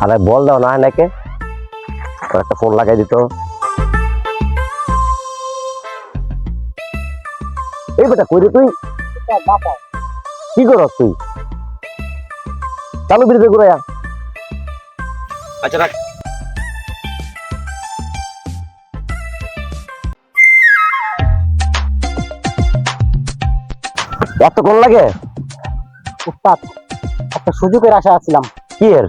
আরে বল দাও না নাকি একটা ফোন লাগাই দিত। এই বেটা কই রে তুই? কি করছ তুই? চালু বিরতে ঘুরে আচ্ছা রাখ। এত কোন লাগে উস্তাদ, একটা সুযোগের আশা আছিলাম। কি এর?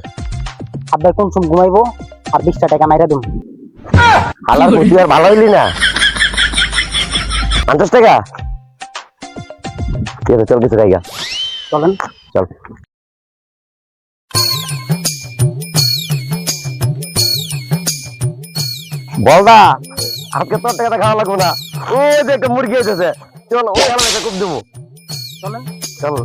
আব্বাই কোন সময় ঘুমাইবো আর 20টা টাকা মাইরা দেব। হালার তুই আর ভালো হইলি না। 50 টাকা ঠিক আছে, চল কিছু খাইগা। চলেন চল। বলদা আজকে তোর টাকাটা খাওয়া লাগবো না। ওই যে একটা মুরগি এসেছে, চল ওই একটা খুব দেবো। চলেন চল।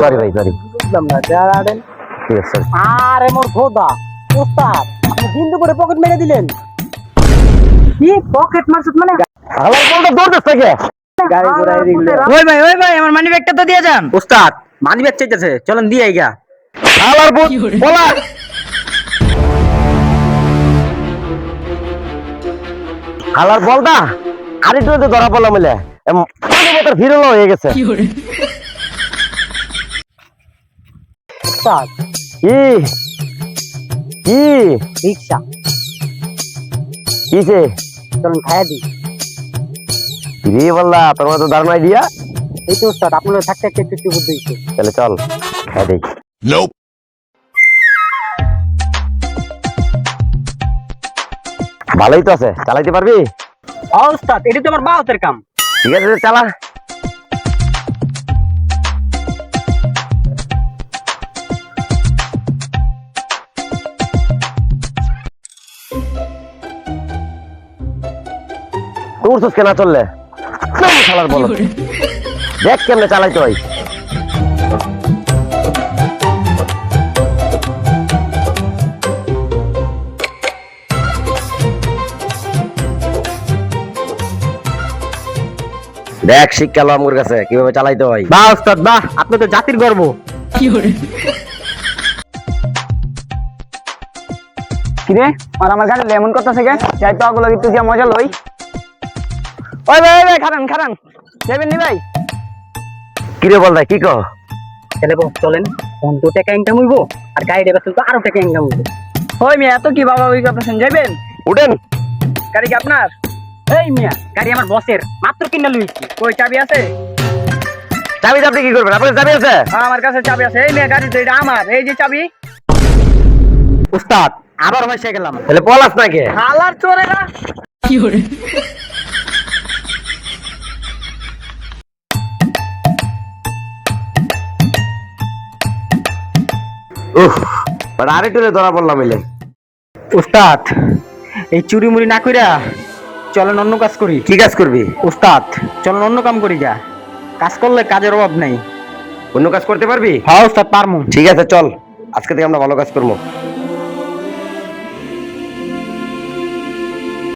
সরি ভাই, সরি। বুঝলাম না দাঁড়ান। ঠিক আছে সরি। আরে মোর খোদা, উস্তাদ আপনি বিন্দু করে পকেট মেরে দিলেন। কি পকেট মারছুত মানে? হালার বলটা দৌড় থেকে গাড়ি ঘোড়ায় দিলে। ওই ভাই আমার মানি ব্যাগটা তো দিয়ে যান। উস্তাদ মানি ব্যাগ চাইতেছে, চলেন দিয়ে আইগা। হালার বল বলা হালার বলটা আর একটু ধরা পড়লাম মিলে ভিড় হয়ে গেছে। উস্তাদ কি কি রিকশা, কিসে চলেন খাইয়া দিই। রে বললা তোমার তো দারুণ আইডিয়া। এই তো উস্তাদ আপনার থাকতে একটা একটু বুদ্ধি হয়েছে। তাহলে চল খাই দেই। ভালোই তো আছে, চালাইতে পারবি? উস্তাদ এটা তো আমার বাহাতের কাম। ঠিক আছে চালা। তোর তো কেনা চললে চালার বলো, দেখ কেমনে চালাইতে হয়। দেখ শিক্ষা লো আমার কাছে কিভাবে চালাইতে হয়। বাহ উস্তাদ বাহ, আপনি তো জাতির গর্ব। কিরে আর আমার গাড়ি লেমন করতেছে কে? যাই তো আগুলো একটু যা মজা লই। ওই ভাই খারান খারান যাবেন নি ভাই? কিরে বল ভাই কি কহ? তাহলে চলেন, তখন 2 টাকা ইনকাম হইব আর গাড়ি ডেবে তো আরো টাকা ইনকাম হইব। ওই মিয়া এত কি বাবা ওই করতেছেন, যাবেন? উঠেন। গাড়ি কি আপনার? এই মিয়া গাড়ি আমার বসের, মাত্র কিনা লইছি। কই চাবি আছে? চাবি আপনি কি করবেন? আপনার চাবি আছে? হ্যাঁ আমার কাছে চাবি আছে। এই মিয়া গাড়ি তো এটা আমার, এই যে চাবি। উস্তাদ আবার বসে গেলাম। তাহলে পলাস নাকি? হালার চোরেরা। উফ আরেকটু ধরা পড়লাম মিলে। উস্তাদ এই চুরি মুড়ি না কইরা চলেন অন্য কাজ করি। কি কাজ করবি? উস্তাদ চলেন অন্য কাম করি যা, কাজ করলে কাজের অভাব নাই। অন্য কাজ করতে পারবি? হ্যাঁ উস্তাদ পারমু। ঠিক আছে চল, আজকে থেকে আমরা ভালো কাজ করবো।